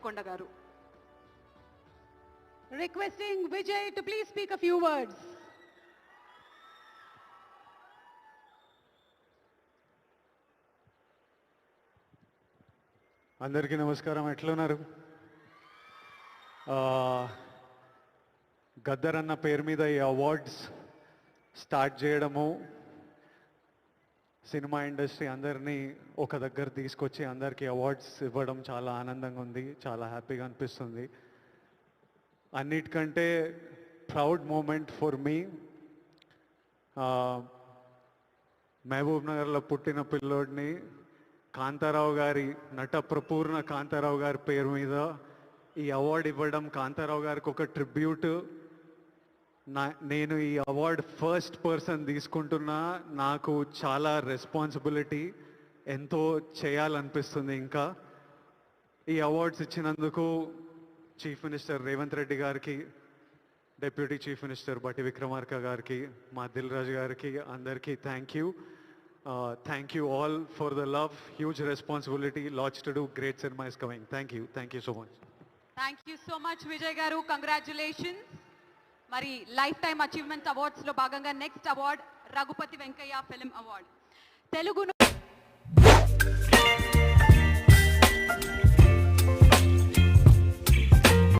దేవరకొండ గారు. Requesting Vijay to please speak a few words. అందరికీ నమస్కారం. ఎట్లున్నారు? గద్దర్ అన్న పేరు మీద ఈ అవార్డ్స్ స్టార్ట్ చేయడము, సినిమా ఇండస్ట్రీ అందరినీ ఒక దగ్గర తీసుకొచ్చి అందరికీ అవార్డ్స్ ఇవ్వడం చాలా ఆనందంగా ఉంది, చాలా హ్యాపీగా అనిపిస్తుంది. అన్నిటికంటే ప్రౌడ్ మూమెంట్ ఫర్ మీ, మహబూబ్ నగర్లో పుట్టిన పిల్లోడిని కాంతారావు గారి, నట ప్రపూర్ణ కాంతారావు గారి పేరు మీద ఈ అవార్డు ఇవ్వడం, కాంతారావు గారికి ఒక ట్రిబ్యూట్. నేను ఈ అవార్డు ఫస్ట్ పర్సన్ తీసుకుంటున్నా. నాకు చాలా రెస్పాన్సిబిలిటీ, ఎంతో చేయాలనిపిస్తుంది. ఇంకా ఈ అవార్డ్స్ ఇచ్చినందుకు చీఫ్ మినిస్టర్ రేవంత్ రెడ్డి గారికి, డిప్యూటీ చీఫ్ మినిస్టర్ బట్టి విక్రమార్క గారికి, మా దిల్ రాజు గారికి, అందరికీ thank you. Thank you all for the love. Huge responsibility, lots to do. Great cinema is coming. Thank you so much. Thank you so much Vijay garu. Congratulations. మరి lifetime achievement awards లో భాగంగా next award Raghupathi Venkaiah film award. Telugu